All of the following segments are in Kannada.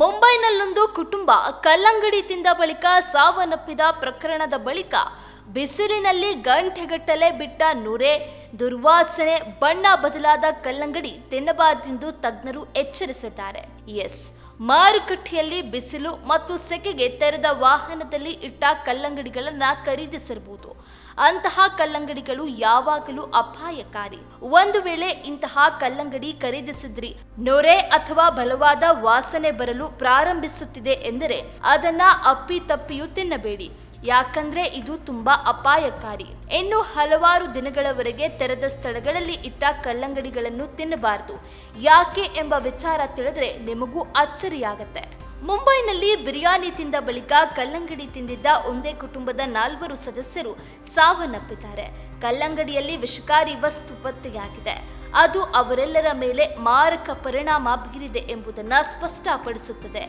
ಮುಂಬೈನಲ್ಲೊಂದು ಕುಟುಂಬ ಕಲ್ಲಂಗಡಿ ತಿಂದ ಬಳಿಕ ಸಾವನ್ನಪ್ಪಿದ ಪ್ರಕರಣದ ಬಳಿಕ ಬಿಸಿಲಿನಲ್ಲಿ ಗಂಟೆಗಟ್ಟಲೆ ಬಿಟ್ಟ ನೊರೆ, ದುರ್ವಾಸನೆ, ಬಣ್ಣ ಬದಲಾದ ಕಲ್ಲಂಗಡಿ ತಿನ್ನಬಾರದೆಂದು ತಜ್ಞರು ಎಚ್ಚರಿಸಿದ್ದಾರೆ. ಮಾರುಕಟ್ಟೆಯಲ್ಲಿ ಬಿಸಿಲು ಮತ್ತು ಸೆಕೆಗೆ ತೆರೆದ ವಾಹನದಲ್ಲಿ ಇಟ್ಟ ಕಲ್ಲಂಗಡಿಗಳನ್ನು ಖರೀದಿಸಿರಬಹುದು. ಅಂತಹ ಕಲ್ಲಂಗಡಿಗಳು ಯಾವಾಗಲೂ ಅಪಾಯಕಾರಿ. ಒಂದು ವೇಳೆ ಇಂತಹ ಕಲ್ಲಂಗಡಿ ಖರೀದಿಸಿದ್ರಿ ನೊರೆ ಅಥವಾ ಬಲವಾದ ವಾಸನೆ ಬರಲು ಪ್ರಾರಂಭಿಸುತ್ತಿದೆ ಎಂದರೆ ಅದನ್ನ ಅಪ್ಪಿತಪ್ಪಿಯೂ ತಿನ್ನಬೇಡಿ, ಯಾಕಂದ್ರೆ ಇದು ತುಂಬಾ ಅಪಾಯಕಾರಿ. ಇನ್ನು ಹಲವಾರು ದಿನಗಳವರೆಗೆ ತೆರೆದ ಸ್ಥಳಗಳಲ್ಲಿ ಇಟ್ಟ ಕಲ್ಲಂಗಡಿಗಳನ್ನು ತಿನ್ನಬಾರದು. ಯಾಕೆ ಎಂಬ ವಿಚಾರ ತಿಳಿದ್ರೆ ನಿಮಗೂ ಅಚ್ಚರಿಯಾಗತ್ತೆ. ಮುಂಬೈನಲ್ಲಿ ಬಿರಿಯಾನಿ ತಿಂದ ಬಳಿಕ ಕಲ್ಲಂಗಡಿ ತಿಂದಿದ್ದ ಒಂದೇ ಕುಟುಂಬದ 4 ಸದಸ್ಯರು ಸಾವನ್ನಪ್ಪಿದ್ದಾರೆ. ಕಲ್ಲಂಗಡಿಯಲ್ಲಿ ವಿಷಕಾರಿ ವಸ್ತು ಪತ್ತೆಯಾಗಿದೆ. ಅದು ಅವರೆಲ್ಲರ ಮೇಲೆ ಮಾರಕ ಪರಿಣಾಮ ಬೀರಿದೆ ಎಂಬುದನ್ನು ಸ್ಪಷ್ಟಪಡಿಸುತ್ತದೆ.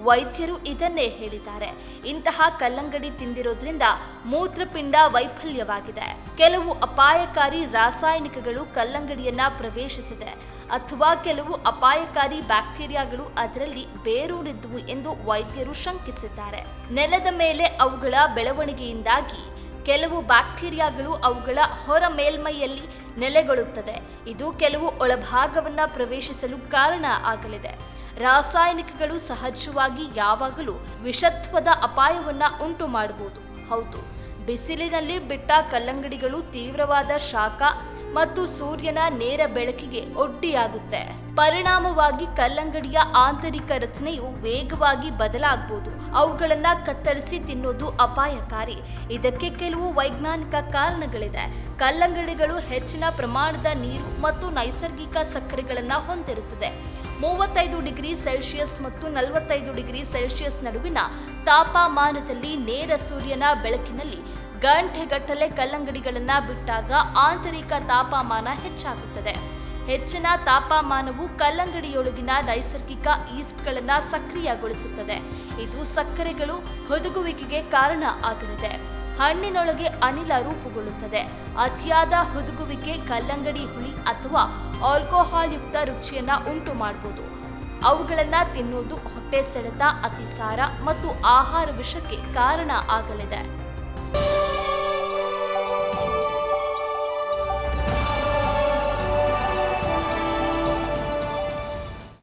ವೈದ್ಯರು ಇದನ್ನೇ ಹೇಳಿದ್ದಾರೆ. ಇಂತಹ ಕಲ್ಲಂಗಡಿ ತಿಂದಿರೋದ್ರಿಂದ ಮೂತ್ರಪಿಂಡ ವೈಫಲ್ಯವಾಗಿದೆ. ಕೆಲವು ಅಪಾಯಕಾರಿ ರಾಸಾಯನಿಕಗಳು ಕಲ್ಲಂಗಡಿಯನ್ನ ಪ್ರವೇಶಿಸಿದೆ ಅಥವಾ ಕೆಲವು ಅಪಾಯಕಾರಿ ಬ್ಯಾಕ್ಟೀರಿಯಾಗಳು ಅದರಲ್ಲಿ ಬೇರೂರಿದ್ವು ಎಂದು ವೈದ್ಯರು ಶಂಕಿಸಿದ್ದಾರೆ. ನೆಲದ ಮೇಲೆ ಅವುಗಳ ಬೆಳವಣಿಗೆಯಿಂದಾಗಿ ಕೆಲವು ಬ್ಯಾಕ್ಟೀರಿಯಾಗಳು ಅವುಗಳ ಹೊರ ಮೇಲ್ಮೈಯಲ್ಲಿ ನೆಲೆಗೊಳ್ಳುತ್ತದೆ. ಇದು ಕೆಲವು ಒಳಭಾಗವನ್ನ ಪ್ರವೇಶಿಸಲು ಕಾರಣ ಆಗಲಿದೆ. ರಾಸಾಯನಿಕಗಳು ಸಹಜವಾಗಿ ಯಾವಾಗಲೂ ವಿಷತ್ವದ ಅಪಾಯವನ್ನ ಉಂಟು ಮಾಡಬಹುದು. ಹೌದು, ಬಿಸಿಲಿನಲ್ಲಿ ಬಿಟ್ಟ ಕಲ್ಲಂಗಡಿಗಳು ತೀವ್ರವಾದ ಶಾಖ ಮತ್ತು ಸೂರ್ಯನ ನೇರ ಬೆಳಕಿಗೆ ಒಡ್ಡಿಯಾಗುತ್ತೆ. ಪರಿಣಾಮವಾಗಿ ಕಲ್ಲಂಗಡಿಯ ಆಂತರಿಕ ರಚನೆಯು ವೇಗವಾಗಿ ಬದಲಾಗಬಹುದು. ಅವುಗಳನ್ನ ಕತ್ತರಿಸಿ ತಿನ್ನೋದು ಅಪಾಯಕಾರಿ. ಇದಕ್ಕೆ ಕೆಲವು ವೈಜ್ಞಾನಿಕ ಕಾರಣಗಳಿದೆ. ಕಲ್ಲಂಗಡಿಗಳು ಹೆಚ್ಚಿನ ಪ್ರಮಾಣದ ನೀರು ಮತ್ತು ನೈಸರ್ಗಿಕ ಸಕ್ಕರೆಗಳನ್ನು ಹೊಂದಿರುತ್ತದೆ. 35 ಡಿಗ್ರಿ ಸೆಲ್ಸಿಯಸ್ ಮತ್ತು 45 ಡಿಗ್ರಿ ಸೆಲ್ಸಿಯಸ್ ನಡುವಿನ ತಾಪಮಾನದಲ್ಲಿ ನೇರ ಸೂರ್ಯನ ಬೆಳಕಿನಲ್ಲಿ ಗಂಟೆಗಟ್ಟಲೆ ಕಲ್ಲಂಗಡಿಗಳನ್ನು ಬಿಟ್ಟಾಗ ಆಂತರಿಕ ತಾಪಮಾನ ಹೆಚ್ಚಾಗುತ್ತದೆ. ಹೆಚ್ಚಿನ ತಾಪಮಾನವು ಕಲ್ಲಂಗಡಿಯೊಳಗಿನ ನೈಸರ್ಗಿಕ ಈಸ್ಟ್ಗಳನ್ನು ಸಕ್ರಿಯಗೊಳಿಸುತ್ತದೆ. ಇದು ಸಕ್ಕರೆಗಳು ಹುದುಗುವಿಕೆಗೆ ಕಾರಣ ಆಗಲಿದೆ. ಹಣ್ಣಿನೊಳಗೆ ಅನಿಲ ರೂಪುಗೊಳ್ಳುತ್ತದೆ. ಅತಿಯಾದ ಹುದುಗುವಿಕೆ ಕಲ್ಲಂಗಡಿ ಹುಳಿ ಅಥವಾ ಆಲ್ಕೋಹಾಲ್ ಯುಕ್ತ ರುಚಿಯನ್ನ ಉಂಟು ಮಾಡಬಹುದು. ಅವುಗಳನ್ನು ತಿನ್ನುವುದು ಹೊಟ್ಟೆ ಸೆಳೆತ, ಅತಿಸಾರ ಮತ್ತು ಆಹಾರ ವಿಷಕ್ಕೆ ಕಾರಣ ಆಗಲಿದೆ.